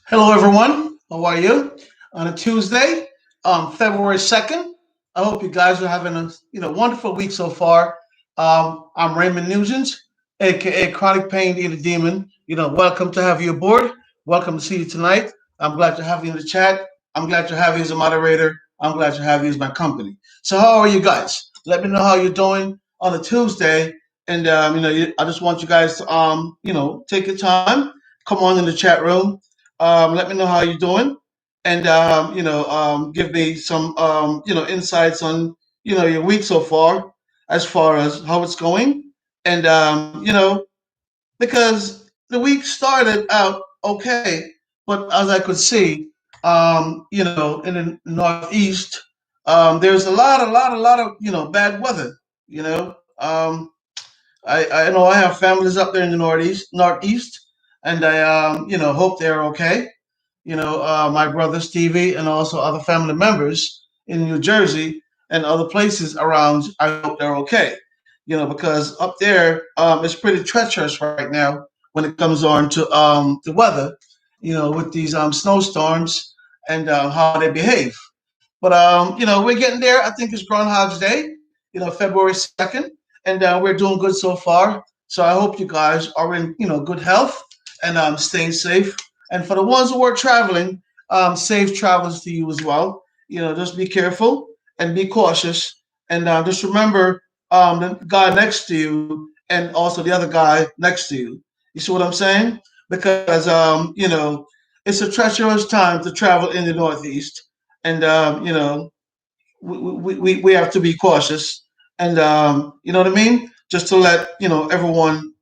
Hello, everyone. How are you? On a Tuesday, February 2nd. I hope you guys are having a wonderful week so far. I'm Raymond Nugent, aka Chronic Pain Eater Demon. Welcome to have you aboard. Welcome to see you tonight. I'm glad to have you in the chat. I'm glad to have you as a moderator. I'm glad to have you as my company. So, how are you guys? Let me know how you're doing on a Tuesday. And I just want you guys to take your time, come on in the chat room, let me know how you're doing, and give me some insights on your week so far as how it's going, and because the week started out okay, but as I could see, in the northeast, there's a lot of bad weather. You know, I know I have families up there in the northeast, and I hope they're okay. My brother Stevie and also other family members in New Jersey and other places around. I hope they're okay. Because up there it's pretty treacherous right now when it comes on to the weather. With these snowstorms and how they behave. But we're getting there. I think it's Groundhog's Day. February 2nd, and we're doing good so far. So I hope you guys are in good health and staying safe. And for the ones who are traveling, safe travels to you as well. Just be careful and be cautious, and just remember the guy next to you and also the other guy next to you. You see what I'm saying? Because it's a treacherous time to travel in the Northeast, and we have to be cautious, and you know what I mean, just to let everyone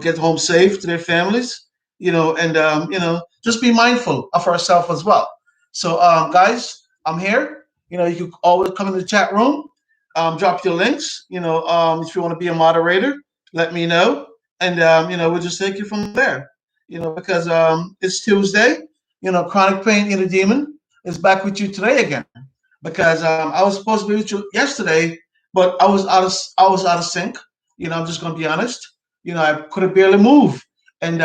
get home safe to their families, and just be mindful of ourselves as well. So guys, I'm here. You can always come in the chat room, drop your links. If you want to be a moderator, let me know, and we'll just take it from there. Because it's Tuesday. Chronic Pain Inner Demon is back with you today again, because I was supposed to be with you yesterday, but I was out of sync. I'm just gonna be honest. I couldn't barely move, and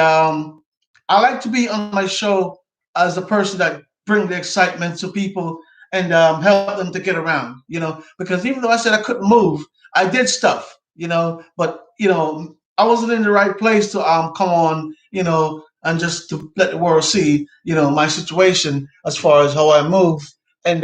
I like to be on my show as the person that bring the excitement to people and help them to get around. Because even though I said I couldn't move, I did stuff. But I wasn't in the right place to come on. And just to let the world see my situation as far as how I move, and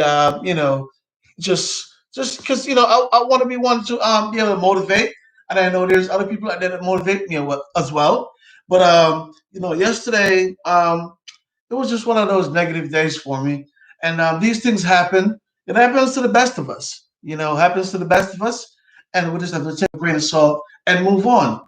just because I want to be one to be able to motivate, and I know there's other people out there that motivate me as well. But yesterday it was just one of those negative days for me, and these things happen. It happens to the best of us. Happens to the best of us, and we just have to take a grain of salt and move on.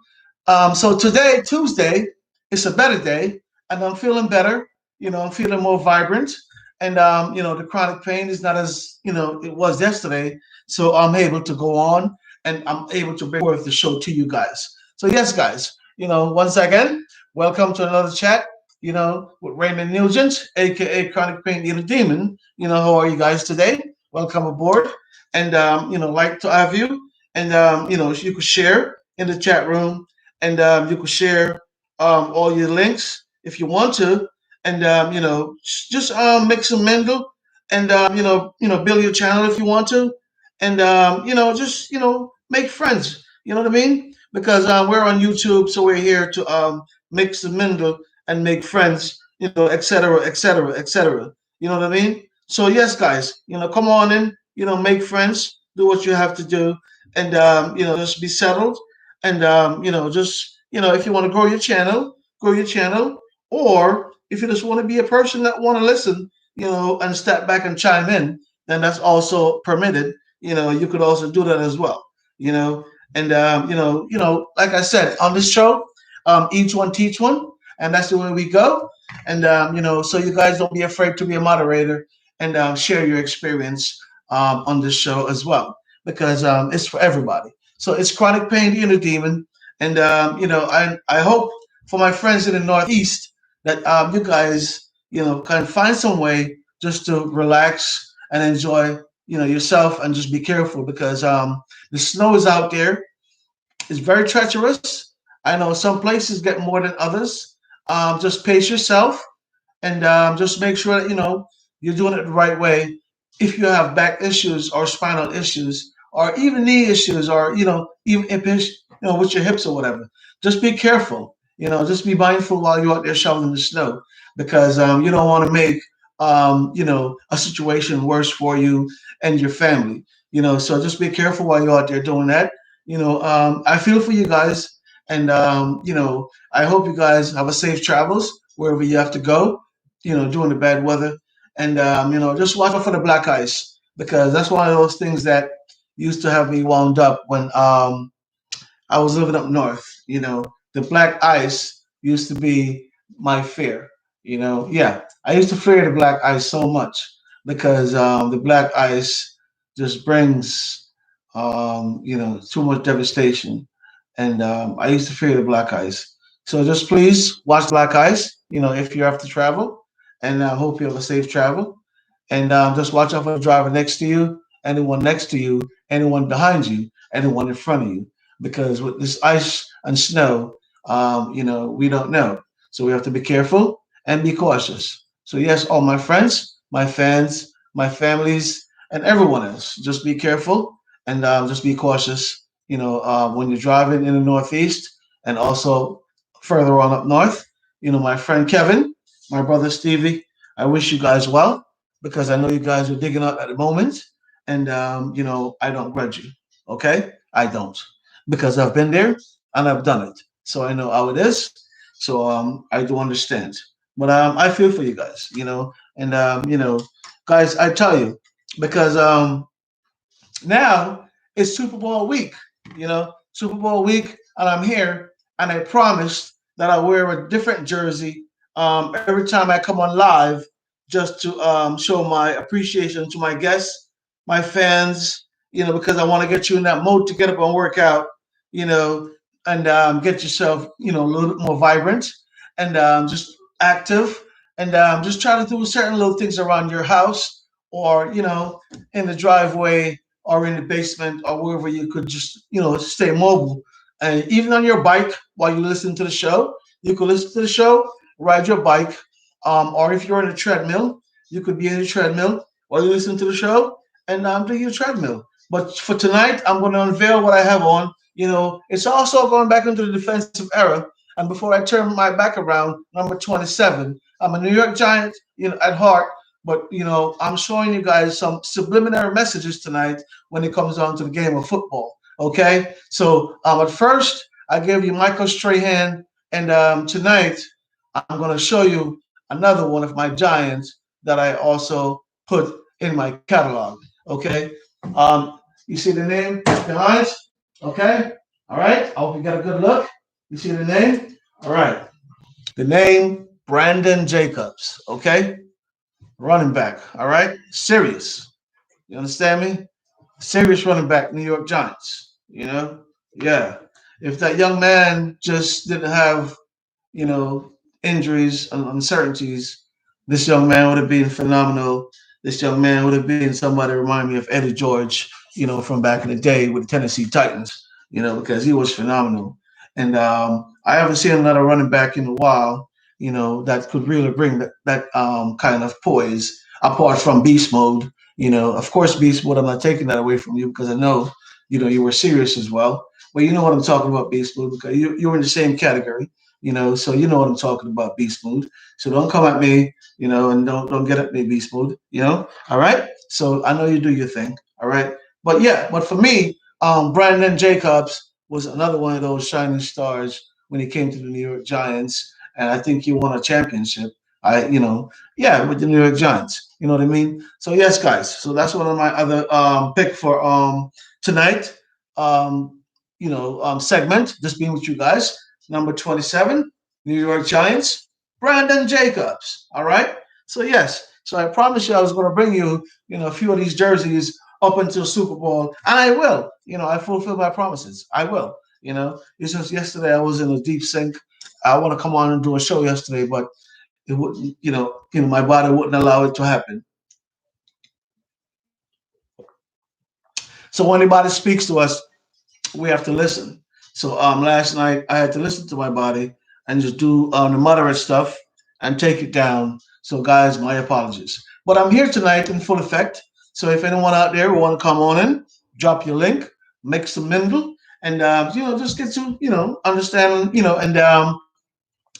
So today, Tuesday, it's a better day, and I'm feeling better. I'm feeling more vibrant, and the chronic pain is not as it was yesterday. So I'm able to go on, and I'm able to bring forth the show to you guys. So yes, guys, once again, welcome to another chat. With Raymond Nugent, aka Chronic Pain Eater Demon. How are you guys today? Welcome aboard, and like to have you, and you could share in the chat room, and you could share all your links if you want to, and just make some mingle, and build your channel if you want to, and just make friends. You know what I mean? Because we're on YouTube, so we're here to make some mingle and make friends, etc., etc., etc. You know what I mean? So yes, guys, come on in, make friends, do what you have to do, and just be settled, and just if you want to grow your channel, or if you just want to be a person that want to listen, and step back and chime in, then that's also permitted. You could also do that as well. You know, and like I said on this show, each one teach one, and that's the way we go. And so you guys don't be afraid to be a moderator and share your experience on this show as well, because it's for everybody. So it's Chronic Pain Inner Demon, and I hope for my friends in the Northeast that you guys can find some way just to relax and enjoy yourself, and just be careful, because the snow is out there. It's very treacherous. I know some places get more than others. Just pace yourself, and just make sure that you're doing it the right way. If you have back issues or spinal issues or even knee issues or even with your hips or whatever, just be careful. Just be mindful while you're out there shoveling the snow because you don't want to make a situation worse for you and your family. So just be careful while you're out there doing that. I feel for you guys, and I hope you guys have a safe travels wherever you have to go. During the bad weather, and just watch out for the black ice because that's one of those things that used to have me wound up when I was living up north. The black ice used to be my fear. Yeah, I used to fear the black ice so much because the black ice just brings, too much devastation. And I used to fear the black ice. So just please watch black ice, if you have to travel. And I hope you have a safe travel. And just watch out for the driver next to you, anyone next to you, anyone behind you, anyone in front of you. Because with this ice and snow, we don't know. So we have to be careful and be cautious. So, yes, all my friends, my fans, my families, and everyone else, just be careful and just be cautious, when you're driving in the Northeast and also further on up north. My friend Kevin, my brother Stevie, I wish you guys well because I know you guys are digging up at the moment. And, I don't grudge you. Okay? I don't because I've been there and I've done it. So I know how it is. So I do understand. But I feel for you guys, and guys, I tell you, because now it's Super Bowl week, Super Bowl week, and I'm here, and I promised that I wear a different jersey every time I come on live, just to show my appreciation to my guests, my fans, because I want to get you in that mode to get up and work out, you know, and get yourself, a little bit more vibrant and just active, and just try to do certain little things around your house or, in the driveway or in the basement or wherever you could just stay mobile, and even on your bike while you listen to the show, you could listen to the show, ride your bike, or if you're in a treadmill, you could be in a treadmill while you listen to the show and do your treadmill. But for tonight, I'm going to unveil what I have on. It's also going back into the defensive era. And before I turn my back around, number 27, I'm a New York Giant, at heart, but I'm showing you guys some subliminary messages tonight when it comes down to the game of football. Okay, so at first I gave you Michael Strahan, and tonight I'm going to show you another one of my Giants that I also put in my catalog. Okay, you see the name behind? Okay, all right. I hope you got a good look. You see the name? All right, the name Brandon Jacobs. Okay, running back. All right, serious. You understand me? Serious running back, New York Giants. Yeah. If that young man just didn't have, you know, injuries and uncertainties, this young man would have been phenomenal. This young man would have been somebody to remind me of Eddie George, from back in the day with the Tennessee Titans, because he was phenomenal. And I haven't seen another running back in a while, that could really bring that kind of poise apart from beast mode. Of course, beast mode, I'm not taking that away from you because I know, you were serious as well. But you know what I'm talking about, beast mode, because you're in the same category, so you know what I'm talking about, beast mode. So don't come at me, and don't get at me, beast mode, all right? So I know you do your thing, all right? But yeah, but for me, Brandon Jacobs was another one of those shining stars when he came to the New York Giants, and I think he won a championship. Yeah, with the New York Giants. You know what I mean? So yes, guys. So that's one of my other pick for tonight. Segment. Just being with you guys. Number 27, New York Giants, Brandon Jacobs. All right. So yes. So I promised you I was going to bring you, a few of these jerseys up until Super Bowl, and I will. I fulfill my promises. I will. It's just yesterday I was in a deep sink. I want to come on and do a show yesterday, but it wouldn't, my body wouldn't allow it to happen. So when anybody speaks to us, we have to listen. So last night I had to listen to my body and just do the moderate stuff, and take it down. So, guys, my apologies. But I'm here tonight in full effect. So, if anyone out there want to come on in, drop your link, make some mingle, and just get to understand, and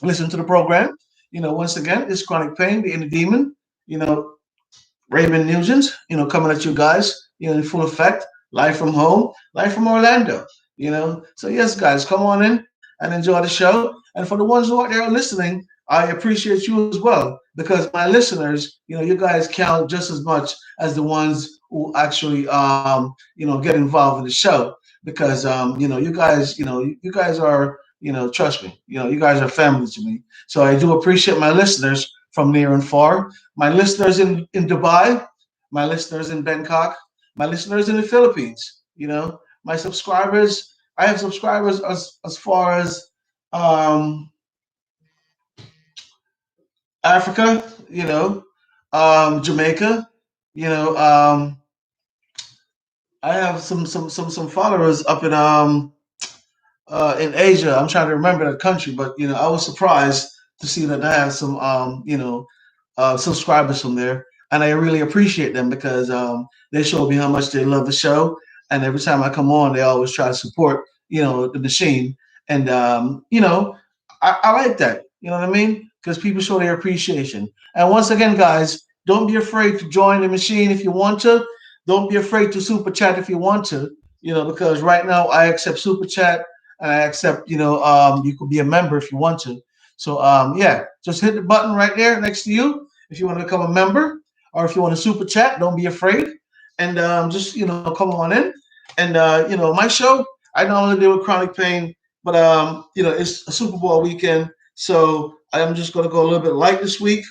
listen to the program. Once again, it's Chronic Pain, the Inner Demon. You know, Raymond Nugent, coming at you guys, in full effect, live from home, live from Orlando. So yes, guys, come on in and enjoy the show. And for the ones who are there listening, I appreciate you as well because my listeners, you guys count just as much as the ones who actually, get involved in the show because, you guys, you guys are, trust me, you guys are family to me. So I do appreciate my listeners from near and far, my listeners in Dubai, my listeners in Bangkok, my listeners in the Philippines, my subscribers. I have subscribers as far as um, Africa, Jamaica, you know, um, I have some followers up in Asia. I'm trying to remember the country, but I was surprised to see that I have some subscribers from there, and I really appreciate them because they show me how much they love the show, and every time I come on, they always try to support the machine, and I like that. You know what I mean? Because people show their appreciation. And once again, guys, don't be afraid to join the machine if you want to. Don't be afraid to super chat if you want to. Because right now I accept super chat and I accept, you could be a member if you want to. So yeah, just hit the button right there next to you if you want to become a member, or if you want to super chat. Don't be afraid, and just come on in. And my show, I not only deal with chronic pain, but it's a Super Bowl weekend, so I'm just going to go a little bit light this week.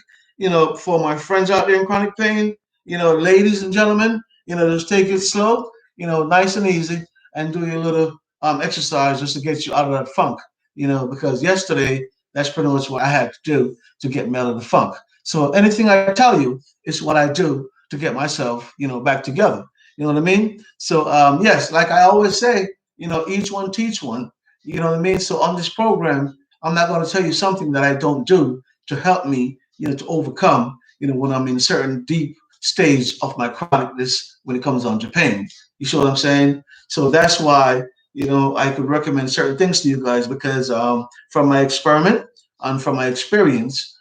For my friends out there in chronic pain, ladies and gentlemen, just take it slow, nice and easy, and do your little exercise just to get you out of that funk. Because yesterday, that's pretty much what I had to do to get me out of the funk. So anything I tell you is what I do to get myself, back together. You know what I mean? So yes, like I always say, each one teach one. You know what I mean? So on this program, I'm not going to tell you something that I don't do to help me, to overcome, when I'm in a certain deep stage of my chronicness when it comes on to pain. You see what I'm saying? So that's why, I could recommend certain things to you guys because from my experiment and from my experience,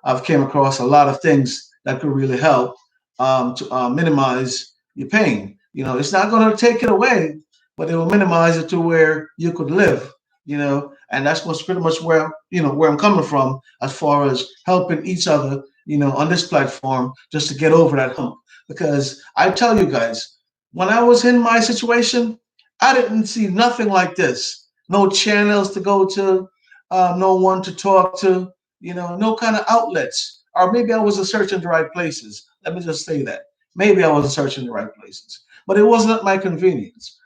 I've came across a lot of things that could really help to minimize your pain. It's not going to take it away, but it will minimize it to where you could live. And that's what's pretty much where I'm coming from as far as helping each other, on this platform just to get over that hump. Because I tell you guys, when I was in my situation, I didn't see nothing like this. No channels to go to, no one to talk to, no kind of outlets. Or maybe I wasn't searching the right places. Let me just say that. Maybe I wasn't searching the right places. But it wasn't at my convenience,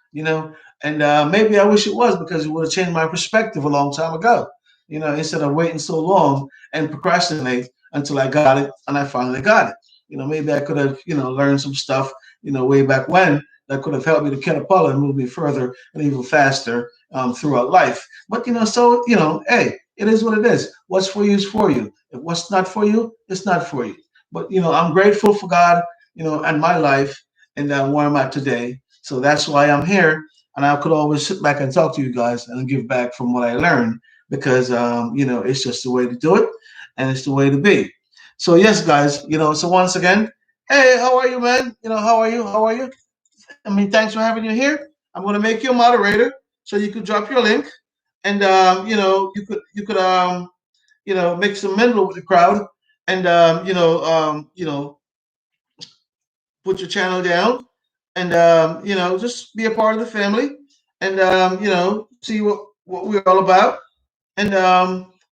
And maybe I wish it was because it would have changed my perspective a long time ago, instead of waiting so long and procrastinate until I got it and I finally got it. Maybe I could have, learned some stuff, way back when that could have helped me to catapult and move me further and even faster throughout life. But so hey, it is what it is. What's for you is for you. If what's not for you, it's not for you. But I'm grateful for God, and my life and where I'm at today. So that's why I'm here, and I could always sit back and talk to you guys and give back from what I learned because it's just the way to do it, and it's the way to be. So yes, guys, So once again, hey, how are you, man? How are you? How are you? I mean, thanks for having you here. I'm going to make you a moderator so you could drop your link, and you could make some mingle with the crowd, and put your channel down, and just be a part of the family, and see what we're all about. And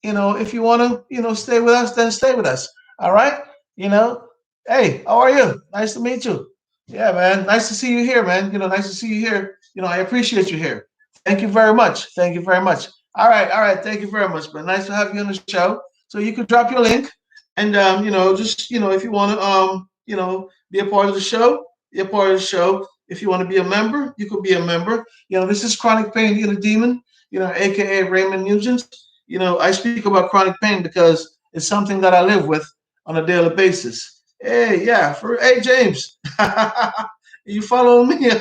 if you want to, stay with us, then stay with us. All right. You know, hey, how are you? Nice to meet you. Yeah, man. Nice to see you here, man. Nice to see you here. I appreciate you here. Thank you very much. Thank you very much. All right, all right. Thank you very much, man. Nice to have you on the show. So you could drop your link, and just if you want to be a part of the show, be a part of the show. If you want to be a member, you could be a member. This is Chronic Pain, the Demon. AKA Raymond Nugent. I speak about chronic pain because It's something that I live with on a daily basis. Hey, yeah, hey James, you follow me?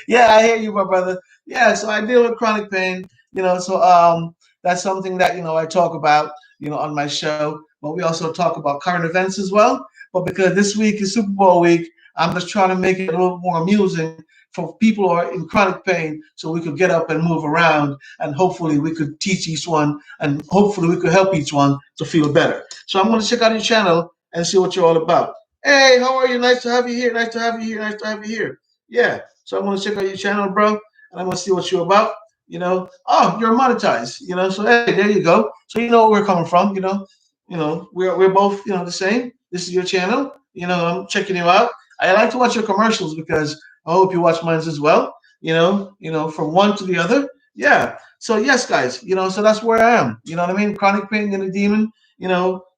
Yeah, I hear you, my brother. Yeah, so I deal with chronic pain, so that's something that I talk about, on my show. But we also talk about current events as well. But because this week is Super Bowl week, I'm just trying to make it a little more amusing for people who are in chronic pain, so we could get up and move around, and hopefully we could teach each one, and hopefully we could help each one to feel better. So I'm going to check out your channel and see what you're all about. Hey, how are you? Nice to have you here. Nice to have you here. Nice to have you here. Yeah. So I'm gonna check out your channel, bro, and I'm gonna see what you're about. Oh, you're monetized. So hey, there you go. So you know where we're coming from. We're both the same. This is your channel. I'm checking you out. I like to watch your commercials because I hope you watch mine as well. From one to the other. Yeah. So yes, guys. So that's where I am. You know what I mean? Chronic pain and a demon.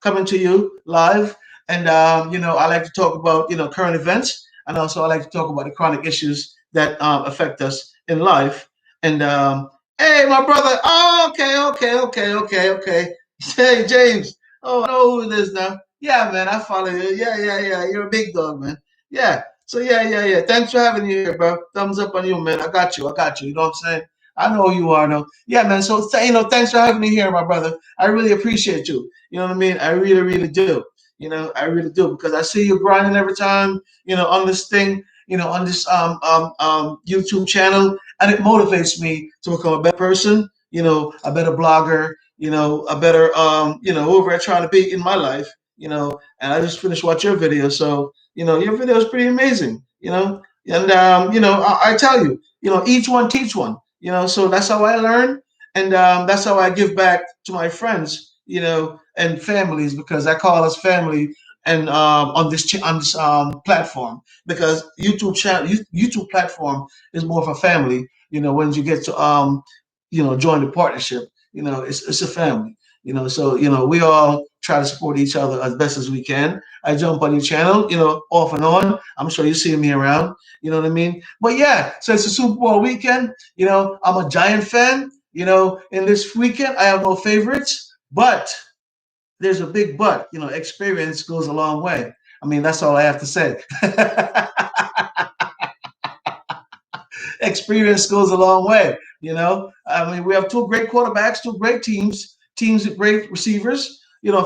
Coming to you live, and I like to talk about current events, and also I like to talk about the chronic issues that affect us in life. And hey, my brother. Oh, okay, okay, okay, okay, okay. Hey, James. Oh, I know who it is now. Yeah, man, I follow you. Yeah, yeah, yeah. You're a big dog, man. Yeah. So yeah, yeah, yeah. Thanks for having you here, bro. Thumbs up on you, man. I got you. I got you. You know what I'm saying? I know who you are, no. Yeah, man. So thanks for having me here, my brother. I really appreciate you. You know what I mean? I really, really do. I really do, because I see you grinding every time. On this thing. On this YouTube channel, and it motivates me to become a better person. A better blogger. A better whoever I'm trying to be in my life. And I just finished watching your video, so your video is pretty amazing. And I tell you, each one teach one. So that's how I learn, and that's how I give back to my friends. And families, because I call us family, and on this platform, because YouTube platform is more of a family. When you get to join the partnership, it's a family. So we all try to support each other as best as we can. I jump on your channel, off and on. I'm sure you see me around. You know what I mean? But yeah, so it's a Super Bowl weekend. I'm a Giant fan. In this weekend, I have no favorites, but there's a big but. Experience goes a long way. I mean, that's all I have to say. Experience goes a long way. I mean, we have two great quarterbacks, two great teams with great receivers.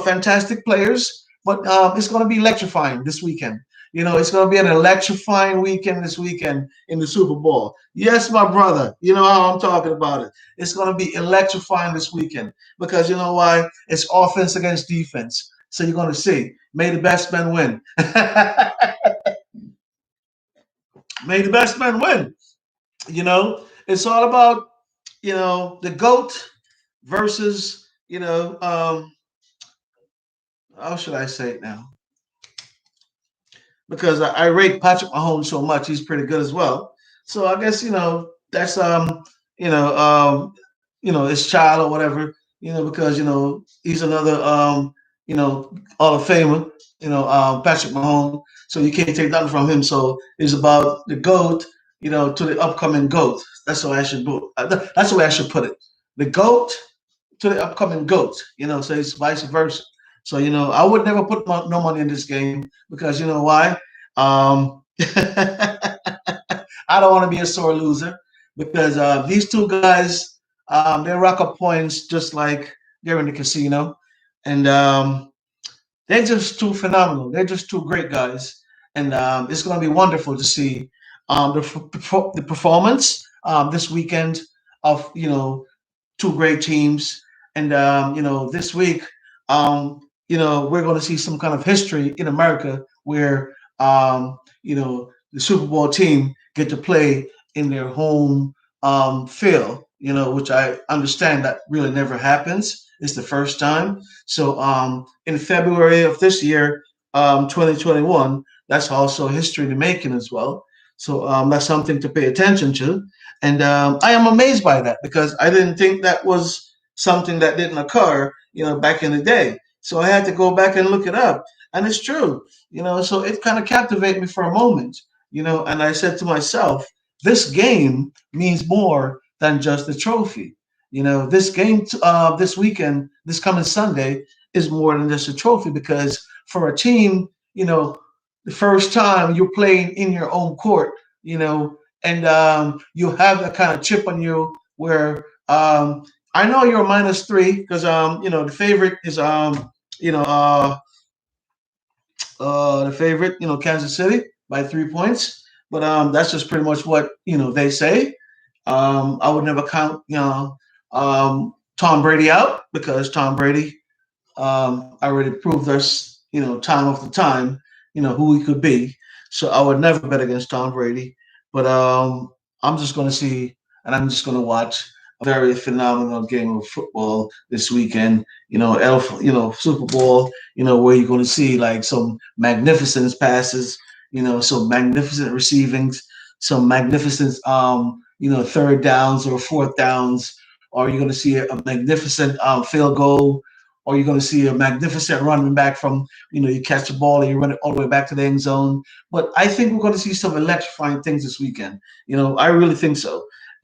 Fantastic players. But it's going to be electrifying this weekend. It's going to be an electrifying weekend this weekend in the Super Bowl. Yes, my brother. You know how I'm talking about it. It's going to be electrifying this weekend, because you know why? It's offense against defense. So you're going to see. May the best man win. May the best man win. It's all about the goat versus how should I say it now? Because I rate Patrick Mahomes so much, he's pretty good as well. So I guess that's you know um his child or whatever, because he's another Hall of Famer, Patrick Mahomes. So you can't take nothing from him. So it's about the goat, to the upcoming goat. That's the way I should that's the way I should put it. The goat to the upcoming goat. So it's vice versa. So I would never put no money in this game, because you know why? I don't want to be a sore loser, because these two guys, they rack up points just like they're in the casino, and they're just too phenomenal. They're just two great guys, and it's going to be wonderful to see the performance this weekend of two great teams. And this week, we're going to see some kind of history in America, where the Super Bowl team get to play in their home field. Which I understand that really never happens. It's the first time. So in February of this year, 2021, that's also history in the making as well. So that's something to pay attention to. And I am amazed by that, because I didn't think that was something that didn't occur, back in the day. So I had to go back and look it up. And it's true, so it kind of captivated me for a moment, and I said to myself, this game means more than just the trophy. This game this weekend, this coming Sunday, is more than just a trophy because for a team, the first time you're playing in your own court, and you have that kind of chip on you where I know you're -3 because the favorite is you know uh, the favorite, Kansas City by 3 points, but that's just pretty much what they say. I would never count Tom Brady out because Tom Brady already proved us time after time who he could be. So I would never bet against Tom Brady, but I'm just going to see and I'm just going to watch a very phenomenal game of football this weekend. Super Bowl. Where you're going to see like some magnificent passes. Some magnificent receivings, some magnificent third downs or fourth downs, or you're going to see a magnificent field goal, or you're going to see a magnificent running back from, you catch the ball and you run it all the way back to the end zone. But I think we're going to see some electrifying things this weekend. I really think so.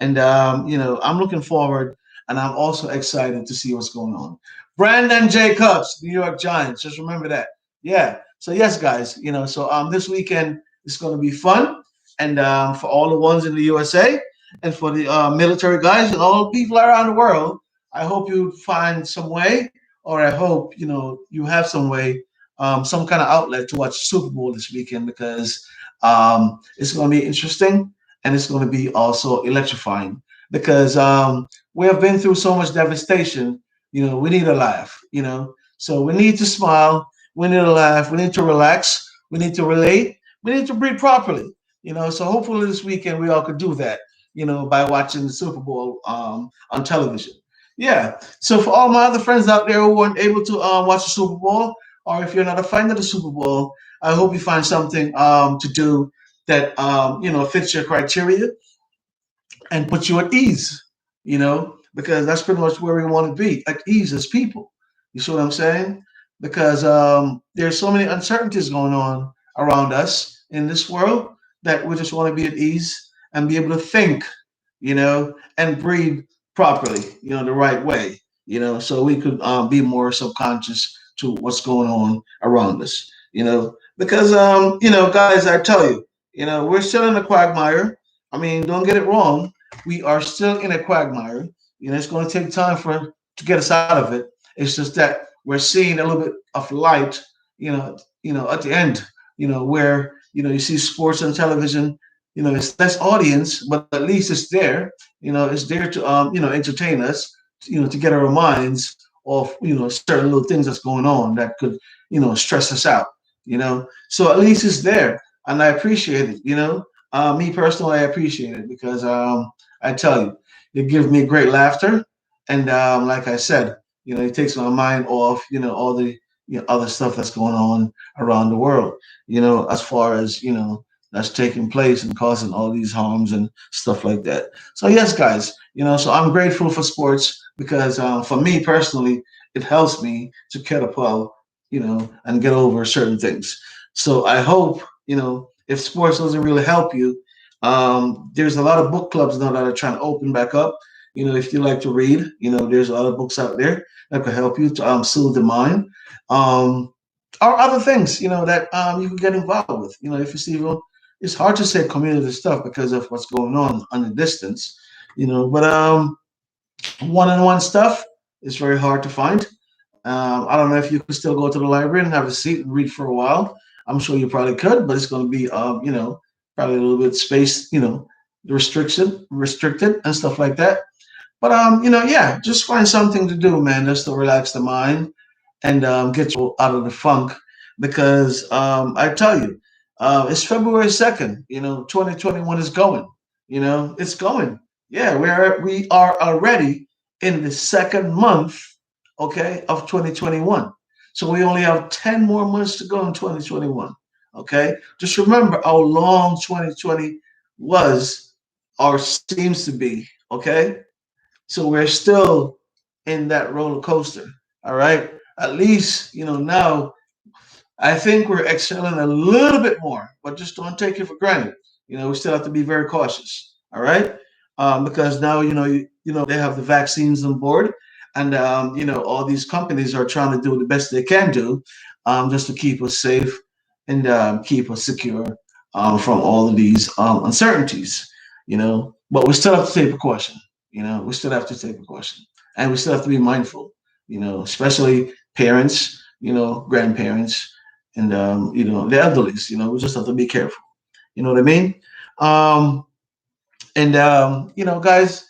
And, I'm looking forward and I'm also excited to see what's going on. Brandon Jacobs, New York Giants. Just remember that. Yeah. So, yes, guys, this weekend is going to be fun. And for all the ones in the USA and for the military guys and all the people around the world, I hope you find some way, or I hope you have some way, some kind of outlet to watch Super Bowl this weekend because it's going to be interesting and it's going to be also electrifying because we have been through so much devastation. We need a laugh. So we need to smile. We need to laugh. We need to relax. We need to relate. We need to breathe properly. So hopefully this weekend we all could do that. By watching the Super Bowl on television. Yeah. So for all my other friends out there who weren't able to watch the Super Bowl, or if you're not a fan of the Super Bowl, I hope you find something to do that fits your criteria and puts you at ease. Because that's pretty much where we want to be, at ease as people. You see what I'm saying? Because there's so many uncertainties going on around us in this world that we just want to be at ease and be able to think, and breathe properly, the right way, so we could be more subconscious to what's going on around us, because, guys, I tell you, we're still in a quagmire. I mean, don't get it wrong. We are still in a quagmire. It's going to take time to get us out of it. It's just that we're seeing a little bit of light, at the end, where you see sports on television. It's less audience, but at least it's there. It's there to entertain us, to get our minds off, certain little things that's going on that could, stress us out. So at least it's there, and I appreciate it. Me personally, I appreciate it because I tell you, it gives me great laughter, and like I said, it takes my mind off, all the other stuff that's going on around the world. As far as that's taking place and causing all these harms and stuff like that. So yes, guys, so I'm grateful for sports because for me personally, it helps me to catapult, and get over certain things. So I hope, if sports doesn't really help you, there's a lot of book clubs now that are trying to open back up. If you like to read, there's a lot of books out there that could help you to soothe the mind. Um, or other things, that you can get involved with. If you see, well, it's hard to say community stuff because of what's going on the distance, but one-on-one stuff is very hard to find. I don't know if you could still go to the library and have a seat and read for a while. I'm sure you probably could, but it's going to be, probably a little bit space, restricted and stuff like that. But yeah, just find something to do, man, just to relax the mind and get you out of the funk. Because I tell you, it's February 2nd. 2021 is going. It's going. Yeah, we are already in the second month, okay, of 2021. So we only have 10 more months to go in 2021. Okay, just remember how long 2020 was or seems to be. Okay, so we're still in that roller coaster. All right. At least, now I think we're excelling a little bit more, but just don't take it for granted. We still have to be very cautious. All right. because now they have the vaccines on board, and all these companies are trying to do the best they can do, just to keep us safe and keep us secure from all of these uncertainties. But we still have to take precaution. We still have to take precaution, and we still have to be mindful. Especially parents, grandparents, and the elderlies. We just have to be careful. You know what I mean? Um, and guys,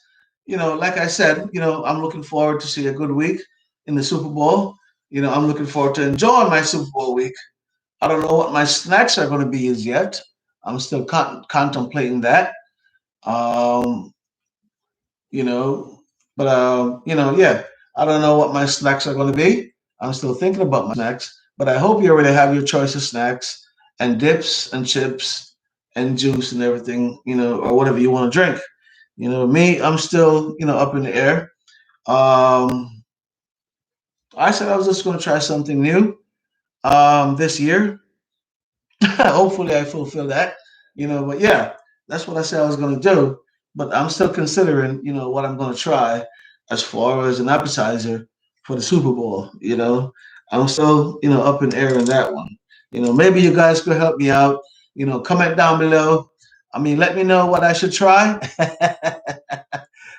like I said, I'm looking forward to see a good week in the Super Bowl. I'm looking forward to enjoying my Super Bowl week. I don't know what my snacks are going to be as yet. I'm still contemplating that. Um, you know, but yeah, I don't know what my snacks are going to be. I'm still thinking about my snacks, but I hope you already have your choice of snacks and dips and chips and juice and everything, or whatever you want to drink. Me, I'm still, up in the air. Um, I said I was just going to try something new this year. Hopefully, I fulfill that. But yeah, that's what I said I was going to do. But I'm still considering, what I'm going to try as far as an appetizer for the Super Bowl. I'm still, up in the air in that one. Maybe you guys could help me out. Comment down below. I mean, let me know what I should try.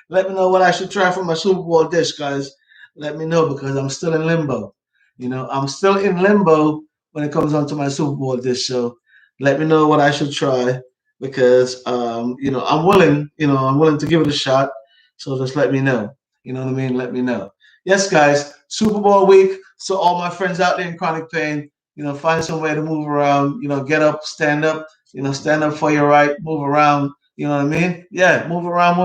Let me know what I should try for my Super Bowl dish, guys. Let me know because I'm still in limbo. I'm still in limbo when it comes on to my Super Bowl dish. So let me know what I should try because I'm willing to give it a shot. So just let me know. You know what I mean? Let me know. Yes, guys, Super Bowl week. So all my friends out there in chronic pain, find some way to move around, get up, stand up for your right, move around, you know what I mean? Yeah, move around,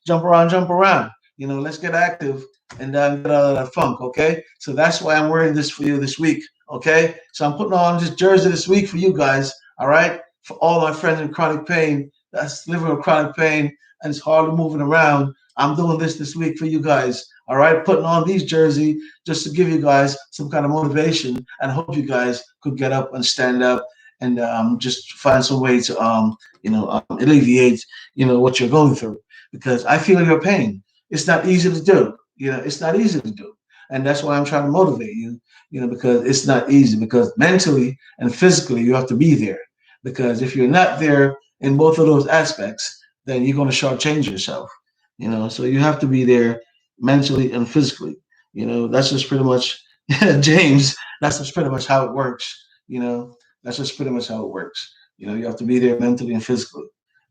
jump around. Let's get active and get out of that funk, okay? So that's why I'm wearing this for you this week, okay? So I'm putting on this jersey this week for you guys, all right? For all my friends in chronic pain that's living with chronic pain and it's hardly moving around. I'm doing this week for you guys, all right? Putting on these jersey just to give you guys some kind of motivation and hope you guys could get up and stand up and just find some way to alleviate what you're going through because I feel your pain. It's not easy to do. It's not easy to do, and that's why I'm trying to motivate you. Because it's not easy because mentally and physically you have to be there. Because if you're not there in both of those aspects, then you're going to shortchange yourself. So you have to be there mentally and physically. That's just pretty much James. That's just pretty much how it works. You know, that's just pretty much how it works. You have to be there mentally and physically.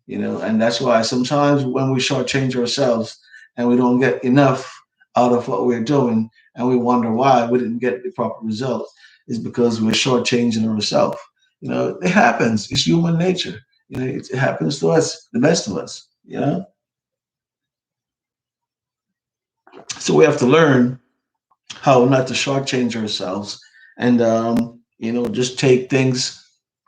And that's why sometimes when we shortchange ourselves and we don't get enough out of what we're doing, and we wonder why we didn't get the proper result, is because we're shortchanging ourselves. It happens. It's human nature. It happens to us, the best of us. So we have to learn how not to shortchange ourselves and just take things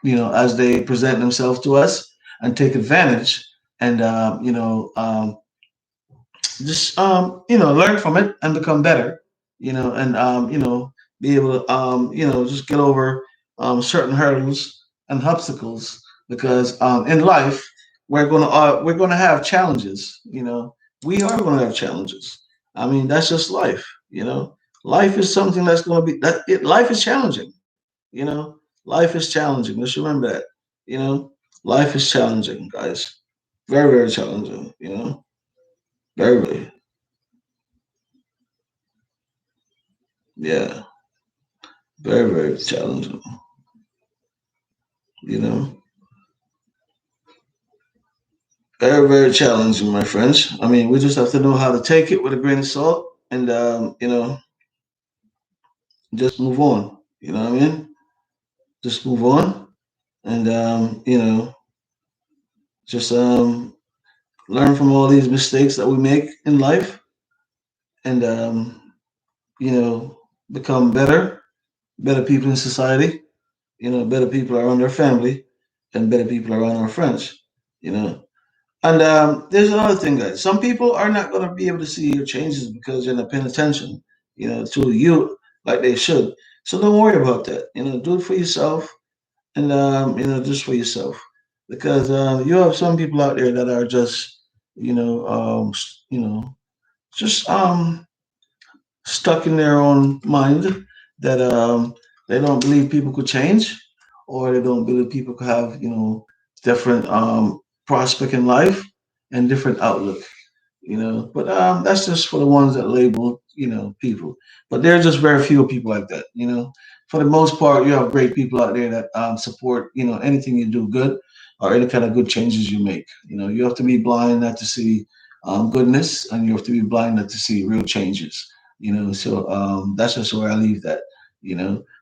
as they present themselves to us and take advantage and just learn from it and become better and be able to just get over certain hurdles and obstacles because in life we're gonna have challenges. We are going to have challenges. I mean, that's just life. Life is something that's going to be life is challenging. you know Life is challenging. Let's remember that. you know Life is challenging, guys. Very, very challenging. Very, very. Yeah, very, very challenging. You know, very, very challenging, my friends. I mean, we just have to know how to take it with a grain of salt and, just move on. You know what I mean? Just move on and, just learn from all these mistakes that we make in life and, you know, become better people in society. Better people around our family and better people around our friends. You know, And there's another thing, guys. Some people are not going to be able to see your changes because they're not paying attention, to you like they should. So don't worry about that. Do it for yourself, and just for yourself, because you have some people out there that are just you know, just stuck in their own mind that they don't believe people could change, or they don't believe people could have different prospect in life and different outlook. But that's just for the ones that label people. But there's just very few people like that. For the most part, you have great people out there that support anything you do good or any kind of good changes you make. You have to be blind not to see goodness, and you have to be blind not to see real changes. So that's just where I leave that.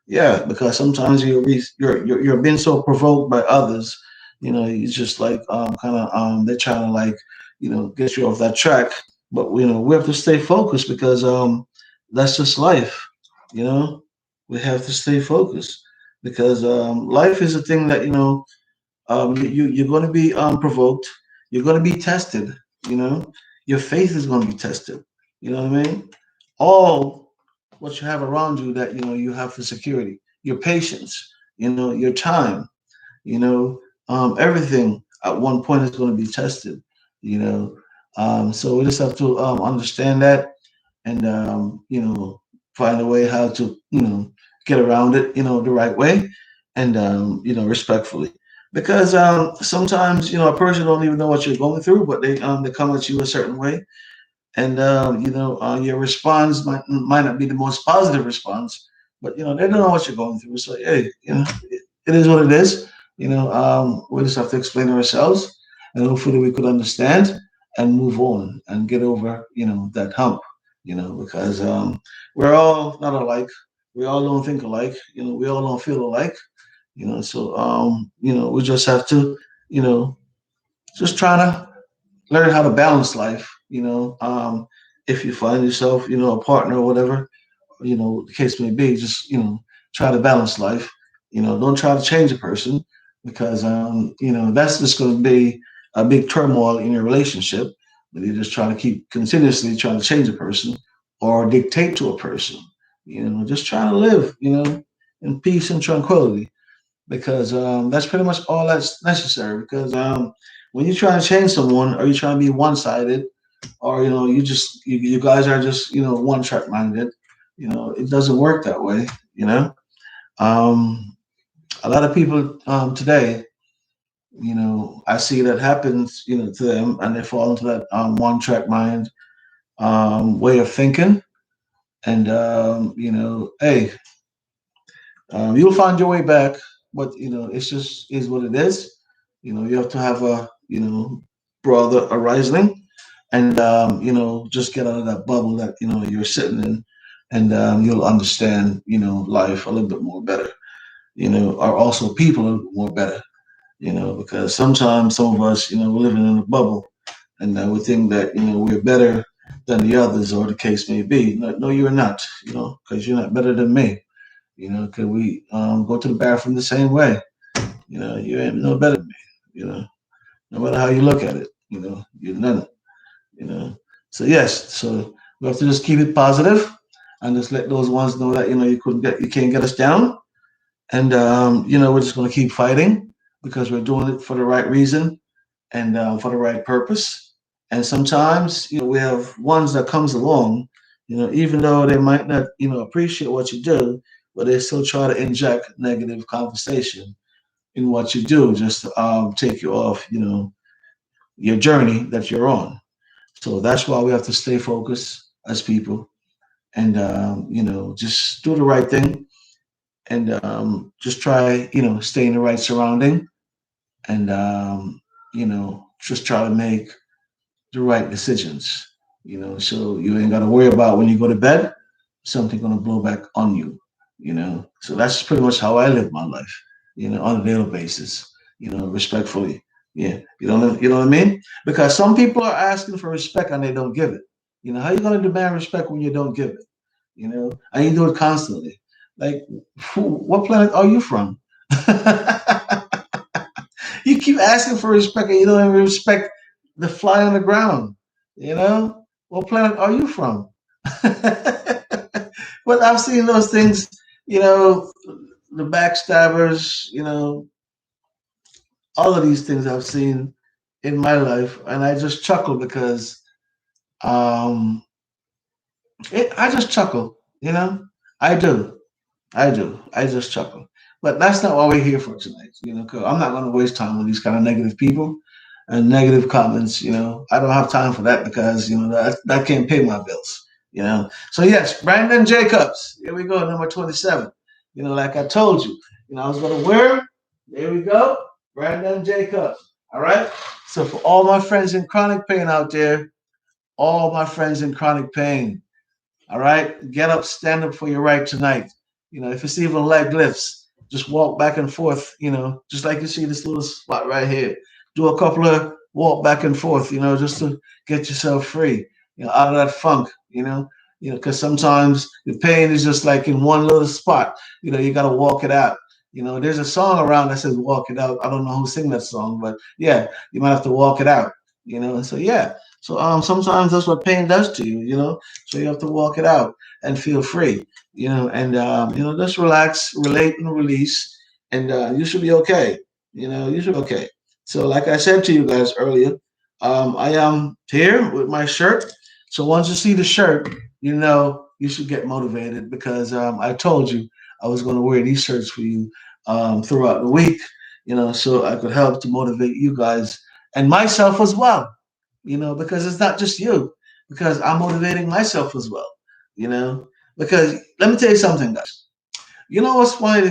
Yeah, because sometimes you're being so provoked by others. It's just like kind of they're trying to like get you off that track. But we have to stay focused because that's just life. You know, we have to stay focused because life is a thing that you're going to be provoked. You're going to be tested. You know, your faith is going to be tested. You know what I mean? All what you have around you that you have for security, your patience, your time, everything at one point is going to be tested. You know, so we just have to understand that and find a way how to get around it the right way and respectfully because sometimes a person don't even know what you're going through but they come at you a certain way and your response might not be the most positive response but they don't know what you're going through so hey it is what it is we just have to explain ourselves and hopefully we could understand and move on and get over that hump because we're all not alike. We all don't think alike. We all don't feel alike. So we just have to, just try to learn how to balance life. If you find yourself, a partner or whatever, the case may be, just try to balance life. Don't try to change a person because that's just going to be a big turmoil in your relationship. But you're just trying to keep continuously trying to change a person or dictate to a person. Just try to live, in peace and tranquility because that's pretty much all that's necessary. Because when you try to change someone or you try to be one-sided or you guys are just one track minded it doesn't work that way um a lot of people today I see that happens to them and they fall into that one track mind way of thinking and hey you'll find your way back but it's just is what it is you have to have a brother arising and just get out of that bubble that you're sitting in and you'll understand life a little bit more better or also people a little bit more better because sometimes some of us we're living in a bubble and we think that we're better than the others or the case may be no you're not because you're not better than me because we go to the bathroom the same way you ain't no better than me no matter how you look at it you're none you know. So yes, so we have to just keep it positive and just let those ones know that you can't get us down, and we're just going to keep fighting because we're doing it for the right reason and for the right purpose. And sometimes we have ones that comes along, even though they might not appreciate what you do, but they still try to inject negative conversation in what you do just to take you off your journey that you're on. So that's why we have to stay focused as people and, just do the right thing and just try, stay in the right surrounding and, just try to make the right decisions, so you ain't got to worry about when you go to bed, something going to blow back on you, So that's pretty much how I live my life, on a daily basis, respectfully. Yeah. You know what I mean? Because some people are asking for respect and they don't give it. How you going to demand respect when you don't give it? And you do it constantly. Like, what planet are you from? You keep asking for respect and you don't even respect the fly on the ground. What planet are you from? But I've seen those things, the backstabbers, all of these things I've seen, in my life, and I just chuckle because um, I just chuckle. You know, I do. I do. I just chuckle. But that's not what we're here for tonight. You know, 'cause I'm not going to waste time with these kind of negative people and negative comments. You know, I don't have time for that because that can't pay my bills. You know. So yes, Brandon Jacobs. Here we go, number 27. You know, like I told you, I was going to wear. There we go, Brandon Jacobs. All right. So for all my friends in chronic pain out there, all my friends in chronic pain. All right, get up, stand up for your right tonight. If it's even leg lifts, just walk back and forth. Just like you see this little spot right here. Do a couple of walk back and forth. Just to get yourself free. Out of that funk. Because sometimes the pain is just like in one little spot. You got to walk it out. There's a song around that says "Walk It Out." I don't know who sing that song, but yeah, you might have to walk it out. So yeah. So sometimes that's what pain does to you. So you have to walk it out and feel free, and just relax, relate, and release, and you should be okay. You should be okay. So, like I said to you guys earlier, I am here with my shirt. So once you see the shirt, you should get motivated because I told you I was going to wear these shirts for you throughout the week. So I could help to motivate you guys and myself as well. Because it's not just you, because I'm motivating myself as well, you know, because let me tell you something, guys. What's one of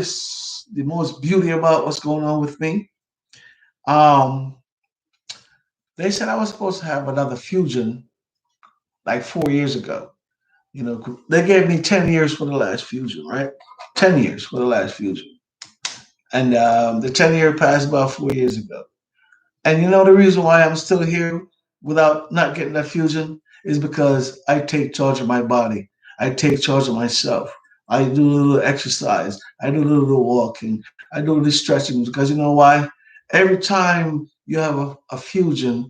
the most beauty about what's going on with me? Um, they said I was supposed to have another fusion like 4 years ago. They gave me 10 years for the last fusion, right? 10 years for the last fusion. And the 10-year passed about 4 years ago. And the reason why I'm still here without not getting that fusion is because I take charge of my body. I take charge of myself. I do a little exercise. I do a little walking. I do a little stretching because you know why? Every time you have a fusion,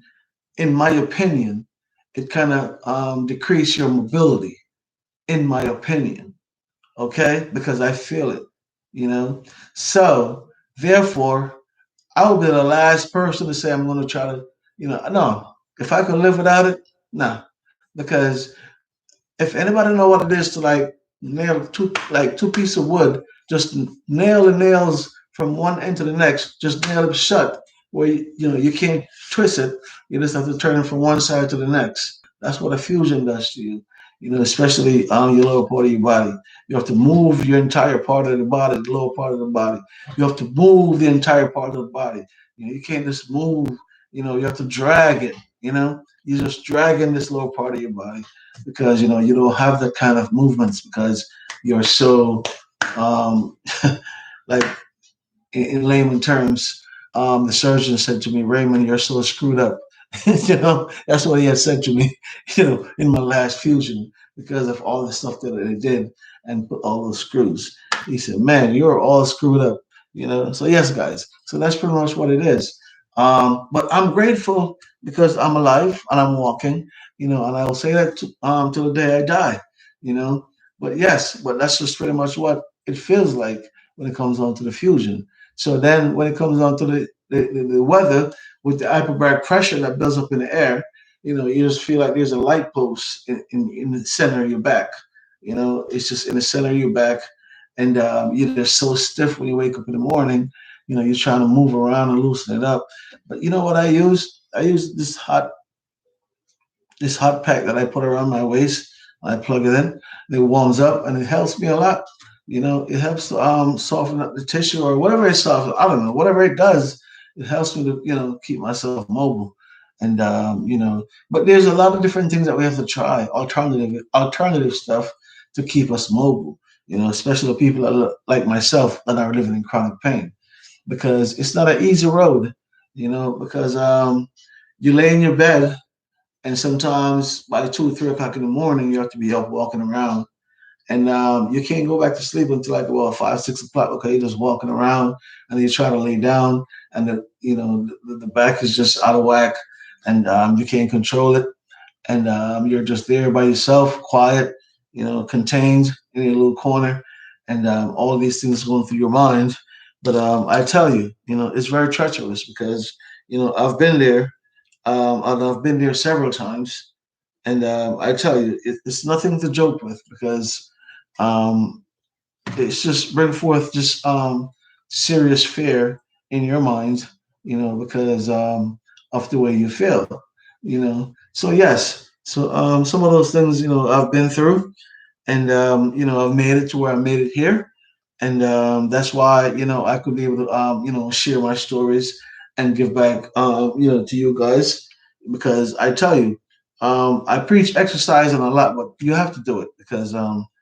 in my opinion, it kind of decrease your mobility, in my opinion. Okay? Because I feel it, you know? So, therefore, I would be the last person to say I'm going to try to, no. If I could live without it, no. Because if anybody know what it is to nail two pieces of wood, just nail the nails from one end to the next, just nail them shut, where you can't twist it. You just have to turn it from one side to the next. That's what a fusion does to you. Especially on your lower part of your body. You have to move your entire part of the body, the lower part of the body. You have to move the entire part of the body. You can't just move. You have to drag it. You're just dragging this lower part of your body because you don't have that kind of movements because you're so um, like in layman terms, the surgeon said to me, Raymond, you're so screwed up. That's what he had said to me, in my last fusion because of all the stuff that they did and put all those screws. He said, man, you're all screwed up, So yes, guys. So that's pretty much what it is. But I'm grateful because I'm alive and I'm walking, and I will say that till the day I die, you know. But yes, but that's just pretty much what it feels like when it comes on to the fusion. So then when it comes on to the weather with the hyperbaric pressure that builds up in the air, you just feel like there's a light post in the center of your back. It's just in the center of your back. And you're just so stiff when you wake up in the morning. You're trying to move around and loosen it up. But you know what I use? I use this hot pack that I put around my waist. I plug it in. It warms up and it helps me a lot. It helps to soften up the tissue or whatever it softens. I don't know, whatever it does, it helps me to keep myself mobile. And but there's a lot of different things that we have to try, alternative stuff to keep us mobile. Especially the people that like myself that are living in chronic pain, because it's not an easy road. Because you lay in your bed and sometimes by 2 or 3 o'clock in the morning, you have to be up walking around. And you can't go back to sleep until like about 5, 6 o'clock. Okay, you're just walking around, and then you try to lay down, and the back is just out of whack, and you can't control it, and you're just there by yourself, quiet, contained in your little corner, and all these things going through your mind. But I tell you, it's very treacherous because I've been there, and I've been there several times. And I tell you, it's nothing to joke with because um, it's just bring forth just serious fear in your mind, because of the way you feel. So yes, so some of those things, I've been through, and I've made it to where I made it here, and that's why I could be able to share my stories and give back to you guys, because I tell you, I preach exercising a lot, but you have to do it because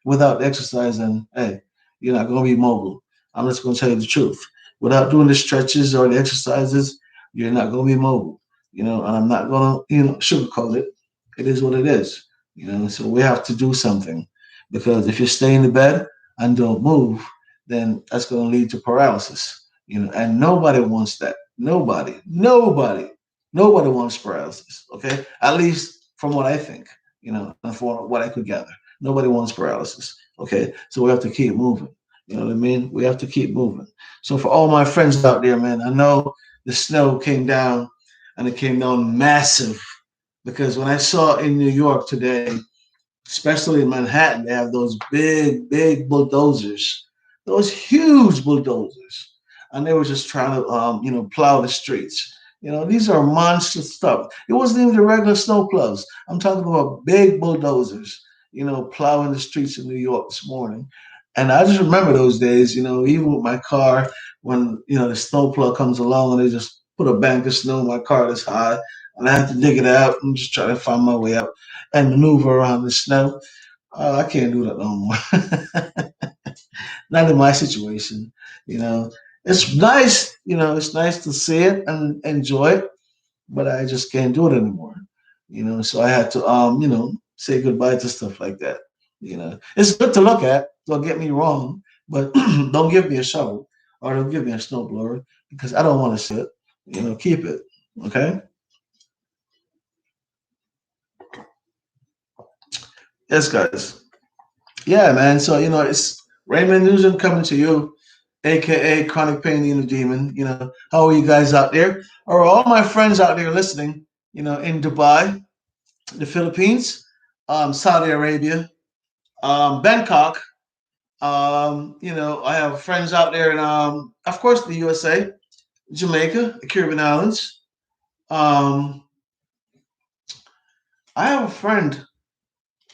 without exercising, hey, you're not going to be mobile. I'm just going to tell you the truth. Without doing the stretches or the exercises, you're not going to be mobile. And I'm not going to sugarcoat it. It is what it is. So we have to do something, because if you stay in the bed and don't move, then that's going to lead to paralysis. And nobody wants that. Nobody wants paralysis. Okay, at least from what I think, and from what I could gather, nobody wants paralysis. Okay, so we have to keep moving. You know what I mean? We have to keep moving. So for all my friends out there, man, I know the snow came down, and it came down massive, because when I saw in New York today, especially in Manhattan, they have those big, big bulldozers, those huge bulldozers, and they were just trying to, plow the streets. These are monster stuff. It wasn't even the regular snow plows. I'm talking about big bulldozers, plowing the streets of New York this morning. And I just remember those days, even with my car, when, the snow plow comes along and they just put a bank of snow in my car that's high, and I have to dig it out and just try to find my way up and maneuver around the snow. I can't do that no more. Not in my situation. You know, it's nice. It's nice to see it and enjoy it, but I just can't do it anymore. So I had to, say goodbye to stuff like that. It's good to look at. Don't get me wrong, but don't give me a shovel or don't give me a snowblower, because I don't want to see it. Keep it. Okay. Yes, guys. Yeah, man. So it's Raymond Nugent coming to you, aka Chronic Pain in the Demon. How are you guys out there? Or all my friends out there listening? In Dubai, the Philippines, Saudi Arabia, Bangkok. I have friends out there in, of course, the USA, Jamaica, the Caribbean Islands. Um, I have a friend,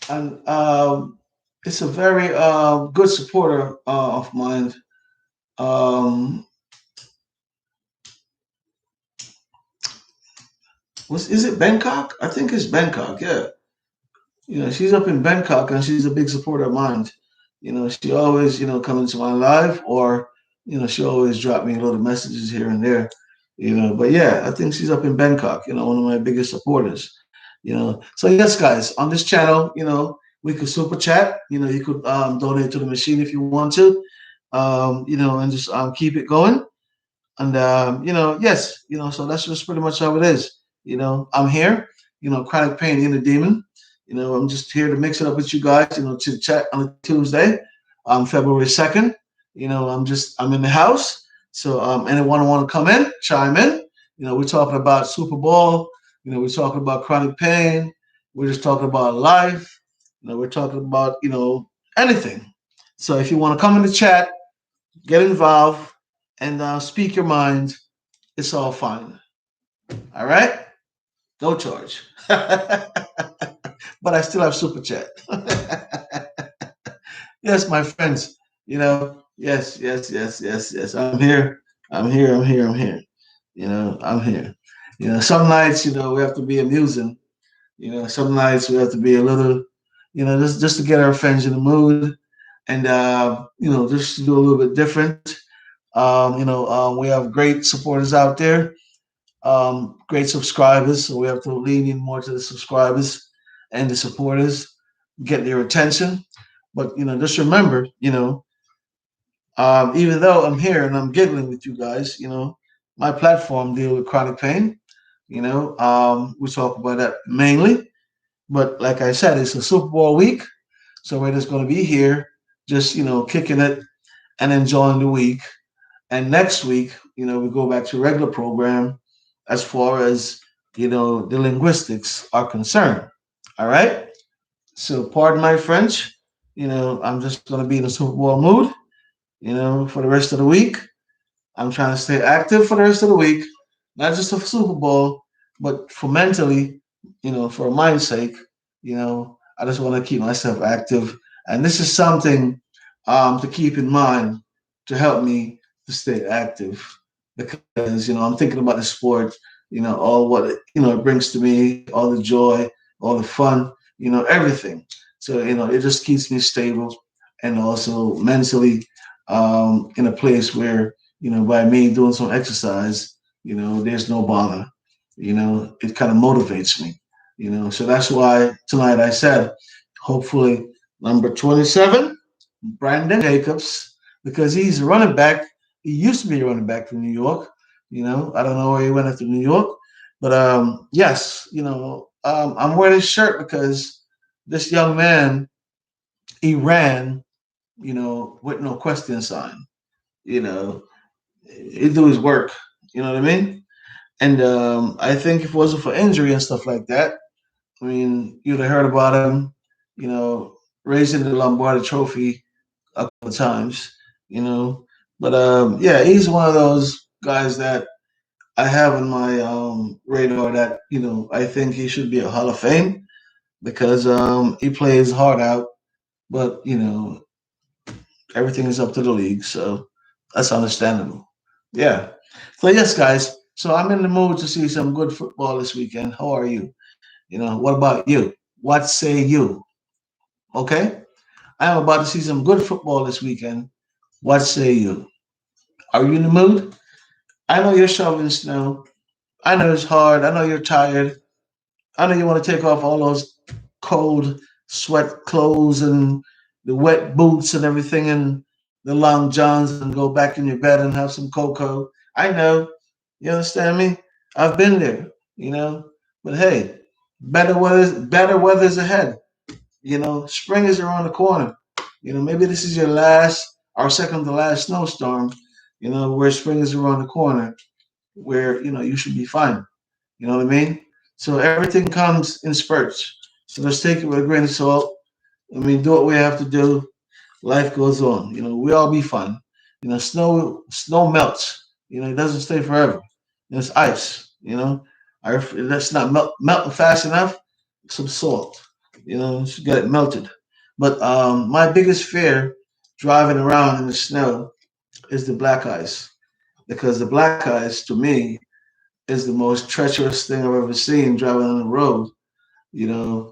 and it's a very good supporter of mine. Um, is it Bangkok? I think it's Bangkok. Yeah, she's up in Bangkok, and she's a big supporter of mine. She always come into my life, or she always drop me little messages here and there. But yeah, I think she's up in Bangkok. One of my biggest supporters. So yes, guys, on this channel, we could super chat. You could donate to the machine if you want to. And just keep it going. And yes, so that's just pretty much how it is. I'm here, Chronic Pain in the Demon. I'm just here to mix it up with you guys, to chat on a Tuesday, February 2nd. I'm in the house. So anyone want to come in, chime in. We're talking about Super Bowl, we're talking about chronic pain, we're just talking about life, we're talking about, anything. So if you want to come in the chat, get involved, and speak your mind, it's all fine. All right? No charge. But I still have super chat. Yes, my friends. Yes, yes, yes, yes, yes. I'm here. I'm here. I'm here. I'm here. I'm here. Some nights, we have to be amusing. Some nights we have to be a little, just to get our friends in the mood, and just to do a little bit different. We have great supporters out there, great subscribers. So we have to lean in more to the subscribers and the supporters, get their attention. But just remember, even though I'm here and I'm giggling with you guys, my platform deal with chronic pain. We talk about that mainly. But like I said, it's a Super Bowl week, so we're just going to be here, just kicking it and enjoying the week. And next week, we go back to regular program as far as the linguistics are concerned. All right. So pardon my French. I'm just going to be in a Super Bowl mood. For the rest of the week. I'm trying to stay active for the rest of the week, not just for Super Bowl, but for mentally, for mind's sake. I just want to keep myself active, and this is something to keep in mind to help me to stay active because I'm thinking about the sport, all what it brings to me, all the joy, all the fun, everything. So it just keeps me stable and also mentally in a place where by me doing some exercise, there's no bother. It kind of motivates me. So that's why tonight I said, hopefully, number 27, Brandon Jacobs, because he's a running back. He used to be a running back from New York. I don't know where he went after New York, but yes, I'm wearing his shirt because this young man he ran, with no question sign. You know, he do his work. You know what I mean? And I think if it wasn't for injury and stuff like that, I mean, you'd have heard about him, you know, raising the Lombardi Trophy a couple of times, you know. But yeah, he's one of those guys that I have on my radar that I think he should be a Hall of Fame because he plays hard out, but everything is up to the league, so that's understandable. Yeah. So yes, guys. So I'm in the mood to see some good football this weekend. How are you? What about you? What say you? Okay. I am about to see some good football this weekend. What say you? Are you in the mood? I know you're shoveling snow. I know it's hard. I know you're tired. I know you want to take off all those cold sweat clothes and the wet boots and everything and the long johns and go back in your bed and have some cocoa. I know. You understand me? I've been there, you know. But hey, better weather's ahead. Spring is around the corner. Maybe this is your last or second to last snowstorm, where spring is around the corner, where, you should be fine. You know what I mean? So everything comes in spurts. So let's take it with a grain of salt. I mean, do what we have to do. Life goes on. We all be fine. Snow melts. It doesn't stay forever. It's ice. If that's not melting fast enough, some salt. Just get it melted. But my biggest fear driving around in the snow is the black ice because the black ice to me is the most treacherous thing I've ever seen driving on the road.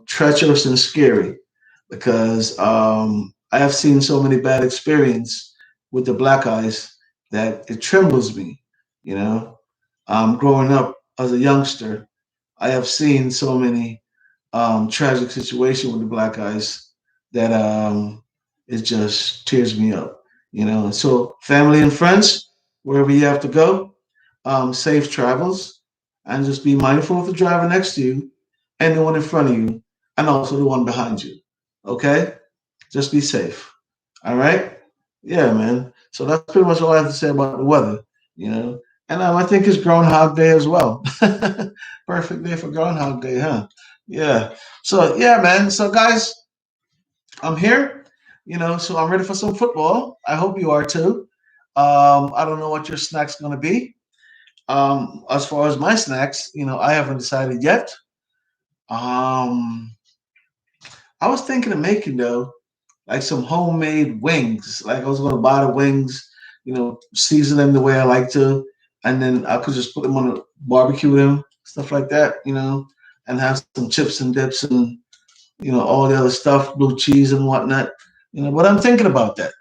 Treacherous and scary because I have seen so many bad experience with the black ice that it trembles me. You know, growing up as a youngster, I have seen so many tragic situations with the black ice that it just tears me up. So family and friends, wherever you have to go, safe travels, and just be mindful of the driver next to you and the one in front of you, and also the one behind you. Okay, just be safe. All right. Yeah, man. So that's pretty much all I have to say about the weather. You know, and I think it's Groundhog Day as well. Perfect day for Groundhog Day, huh? Yeah. So yeah, man. So guys, I'm here. So I'm ready for some football. I hope you are too. I don't know what your snack's gonna be. As far as my snacks, I haven't decided yet. Um, I was thinking of making though, like some homemade wings. Like I was gonna buy the wings, season them the way I like to, and then I could just put them on a barbecue them, stuff like that, and have some chips and dips and all the other stuff, blue cheese and whatnot. But I'm thinking about that,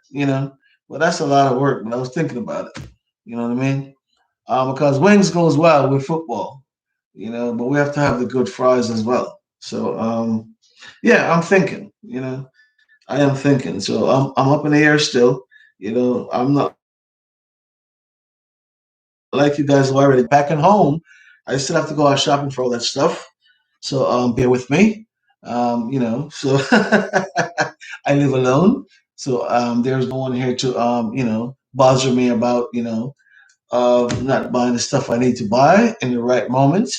Well, that's a lot of work, but I was thinking about it. You know what I mean? Because wings goes well with football, but we have to have the good fries as well. So yeah, I'm thinking, I am thinking. So I'm up in the air still. I'm not like you guys who already packed your bags and packing home. I still have to go out shopping for all that stuff. So bear with me. So I live alone. So there's no one here to bother me about not buying the stuff I need to buy in the right moment.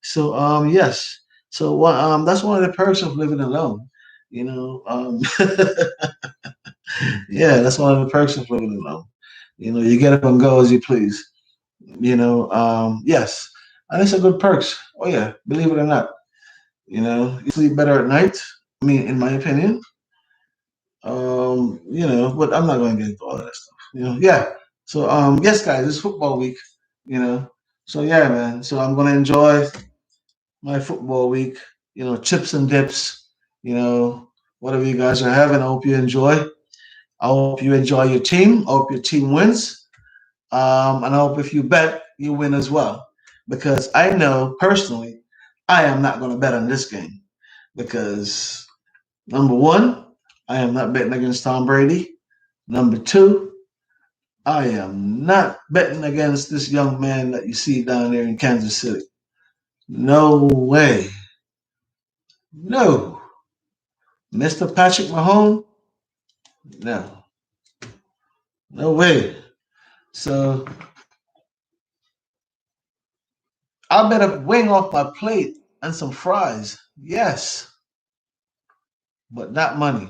So yes. So that's one of the perks of living alone. You know, yeah, that's one of the perks of living alone. You get up and go as you please. Yes, and it's a good perks. Oh yeah, believe it or not. You sleep better at night. I mean, in my opinion. But I'm not going to get into all of that stuff. Yeah. So yes, guys, it's football week. You know, so yeah, man. So I'm gonna enjoy my football week. Chips and dips. Whatever you guys are having, I hope you enjoy. I hope you enjoy your team. I hope your team wins. And I hope if you bet, you win as well. Because I know personally, I am not going to bet on this game. Because number one, I am not betting against Tom Brady. Number two, I am not betting against this young man that you see down there in Kansas City. No way. No. Mr. Patrick Mahomes? No. No way. So I bet a wing off my plate and some fries. Yes. But not money.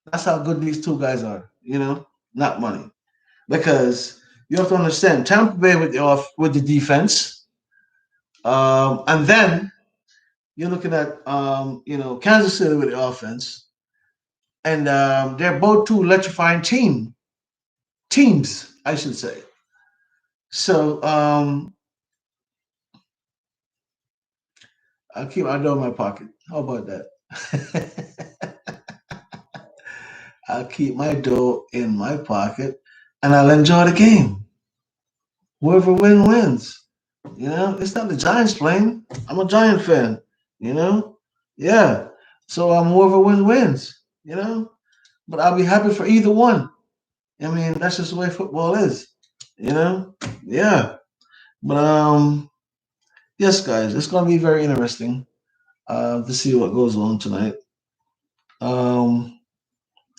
That's how good these two guys are, not money. Because you have to understand Tampa Bay with the defense, and then you're looking at Kansas City with the offense, and they're both two electrifying teams, I should say. So I'll keep my dough in my pocket. How about that? I'll keep my dough in my pocket, and I'll enjoy the game. Whoever wins. It's not the Giants playing. I'm a Giant fan. You know, yeah. So whoever wins. But I'll be happy for either one. I mean, that's just the way football is. Yeah. But yes, guys, it's gonna be very interesting to see what goes on tonight. Um,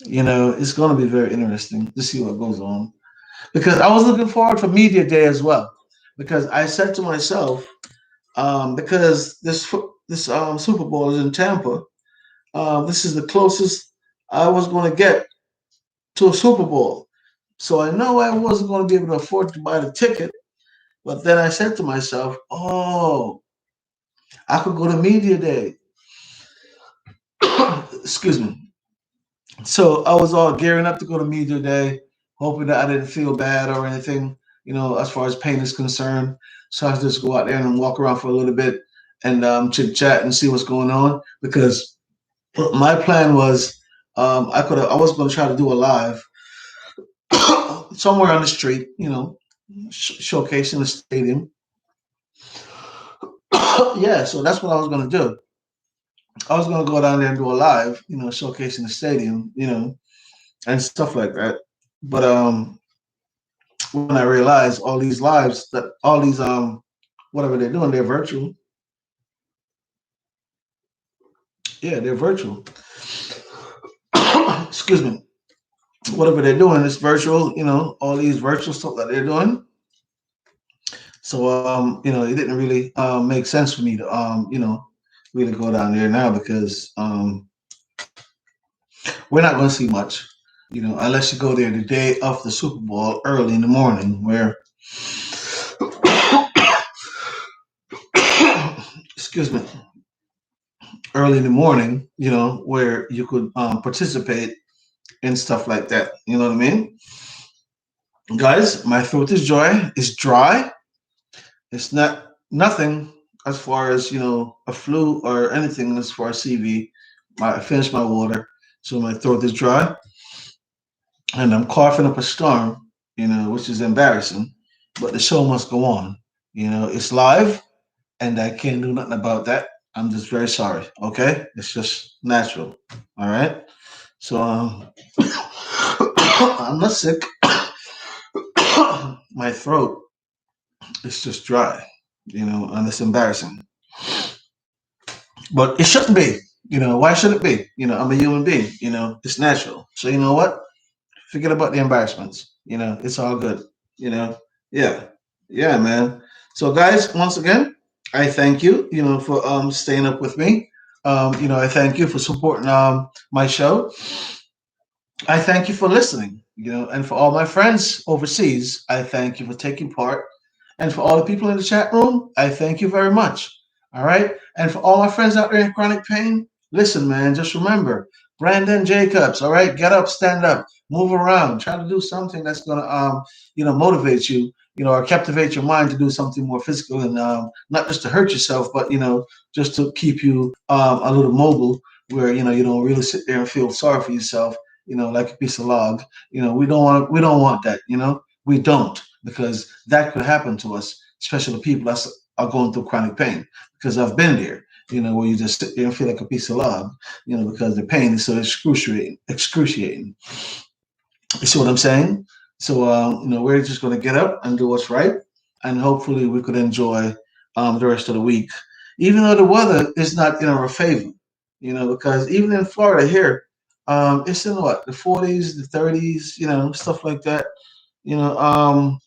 it's gonna be very interesting to see what goes on because I was looking forward for media day as well because I said to myself, because this Super Bowl is in Tampa. This is the closest I was going to get to a Super Bowl. So I know I wasn't going to be able to afford to buy the ticket. But then I said to myself, oh, I could go to Media Day. Excuse me. So I was all gearing up to go to Media Day, hoping that I didn't feel bad or anything, as far as pain is concerned. So I just go out there and walk around for a little bit and chit chat and see what's going on because my plan was I was going to try to do a live somewhere on the street, showcasing the stadium. Yeah, so that's what I was going to do. I was going to go down there and do a live, showcasing the stadium, and stuff like that. But when I realized all these lives that all these whatever they're doing, they're virtual. Yeah, they're virtual. Excuse me. Whatever they're doing is virtual, all these virtual stuff that they're doing. So it didn't really make sense for me to really go down there now because we're not going to see much, unless you go there the day of the Super Bowl early in the morning, where excuse me, early in the morning, where you could participate in stuff like that. You know what I mean? Guys, my throat is dry. It's dry. It's not nothing as far as a flu or anything as far as CV. I finished my water, so my throat is dry, and I'm coughing up a storm. Which is embarrassing, but the show must go on. It's live, and I can't do nothing about that. I'm just very sorry. Okay, it's just natural. All right. So I'm not sick. My throat is just dry, and it's embarrassing. But it shouldn't be. Why should it be? I'm a human being. It's natural. So you know what? Forget about the embarrassments. It's all good. Yeah. Yeah, man. So guys, once again, I thank you, for staying up with me. I thank you for supporting my show. I thank you for listening, and for all my friends overseas, I thank you for taking part. And for all the people in the chat room, I thank you very much. All right. And for all my friends out there in chronic pain, listen, man, just remember Brandon Jacobs, all right, get up, stand up, move around, try to do something that's gonna motivate you, or captivate your mind to do something more physical and not just to hurt yourself, but just to keep you a little mobile where you don't really sit there and feel sorry for yourself, like a piece of log. We don't want that, we don't, because that could happen to us, especially the people that are going through chronic pain. Because I've been there, where you just sit there and feel like a piece of log, because the pain is so excruciating. You see what I'm saying? So, we're just going to get up and do what's right, and hopefully we could enjoy the rest of the week, even though the weather is not in our favor. Because even in Florida here, it's in what, the 40s, the 30s, stuff like that. You know, um,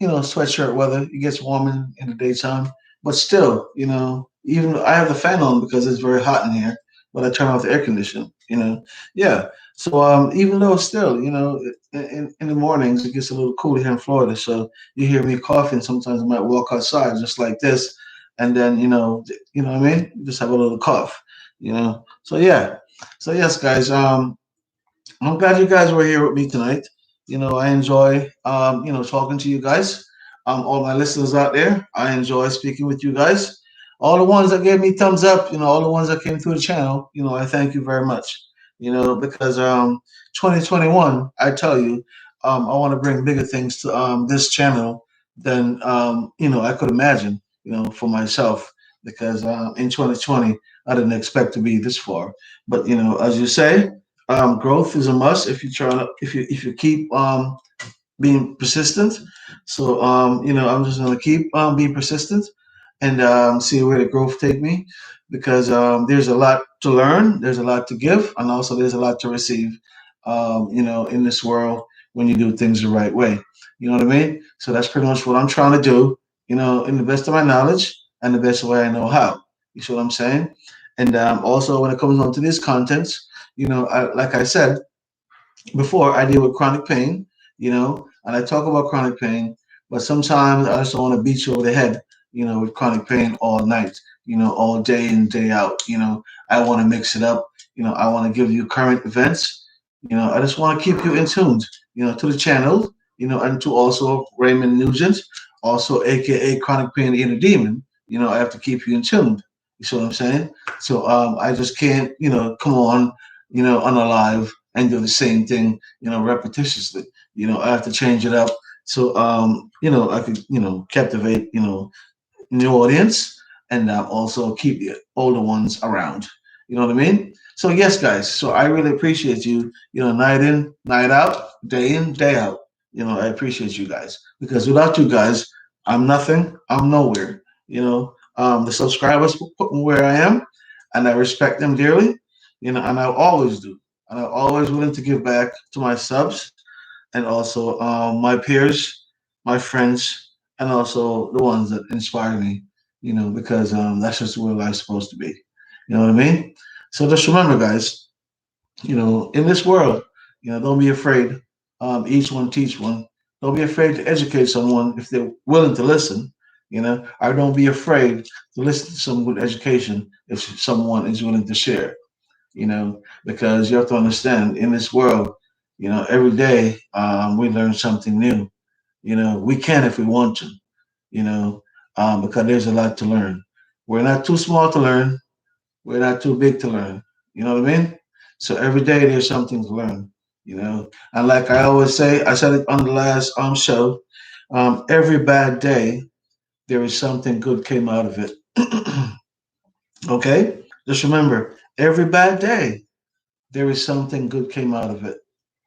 sweatshirt weather. It gets warm in the daytime, but still, even I have the fan on because it's very hot in here. But I turn off the air conditioning. Yeah. So even though still, in the mornings it gets a little cooler here in Florida, so you hear me coughing. Sometimes I might walk outside just like this, and then what I mean. Just have a little cough. So yeah. So yes, guys. I'm glad you guys were here with me tonight. I enjoy, talking to you guys. All my listeners out there, I enjoy speaking with you guys. All the ones that gave me thumbs up, all the ones that came through the channel, I thank you very much. Because 2021, I tell you, I want to bring bigger things to this channel than I could imagine, for myself. Because in 2020, I didn't expect to be this far. But as you say, growth is a must if you if you keep being persistent. So I'm just gonna keep being persistent and see where the growth take me, because there's a lot to learn, there's a lot to give, and also there's a lot to receive. In this world when you do things the right way. You know what I mean? So that's pretty much what I'm trying to do. In the best of my knowledge and the best way I know how. You see what I'm saying? And also when it comes on to these contents, like I said before, I deal with chronic pain, and I talk about chronic pain, but sometimes I just don't want to beat you over the head, with chronic pain all night, all day in, day out. I want to mix it up. I want to give you current events. I just want to keep you in tuned, to the channel, and to also Raymond Nugent, also AKA Chronic Pain Inner Demon. I have to keep you in tune. You see what I'm saying? So I just can't, come on a live and do the same thing, repetitiously. I have to change it up so I could, captivate, new audience, and also keep the older ones around. You know what I mean? So yes, guys. So I really appreciate you. Night in, night out, day in, day out. I appreciate you guys, because without you guys, I'm nothing. I'm nowhere. The subscribers put me where I am, and I respect them dearly. And I always do. And I'm always willing to give back to my subs, and also my peers, my friends, and also the ones that inspire me, because that's just where life's supposed to be. You know what I mean? So just remember, guys, in this world, don't be afraid. Each one teach one. Don't be afraid to educate someone if they're willing to listen. Or don't be afraid to listen to some good education if someone is willing to share. Because you have to understand, in this world, every day we learn something new. We can if we want to, because there's a lot to learn. We're not too small to learn. We're not too big to learn. You know what I mean? So every day there's something to learn. And like I always say, I said it on the last show. Every bad day there is something good came out of it. Okay, just remember, every bad day there is something good came out of it,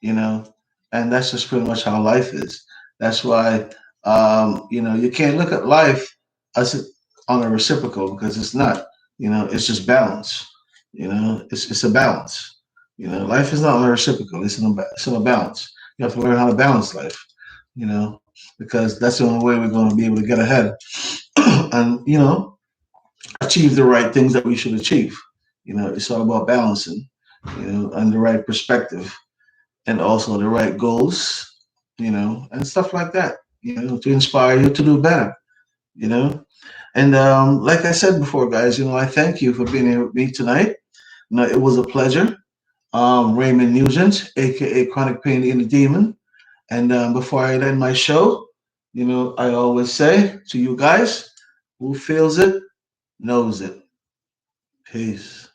you know, and that's just pretty much how life is. That's why, you can't look at life as on a reciprocal, because it's not. It's just balance. It's a balance. Life is not on a reciprocal. It's in a balance. You have to learn how to balance life. You know, because that's the only way we're going to be able to get ahead. And achieve the right things that we should achieve. It's all about balancing, and the right perspective, and also the right goals, and stuff like that, to inspire you to do better, you know. And like I said before, guys, I thank you for being here with me tonight. It was a pleasure. Raymond Nugent, aka Chronic Pain in the Demon. And before I end my show, I always say to you guys, who feels it knows it. Peace.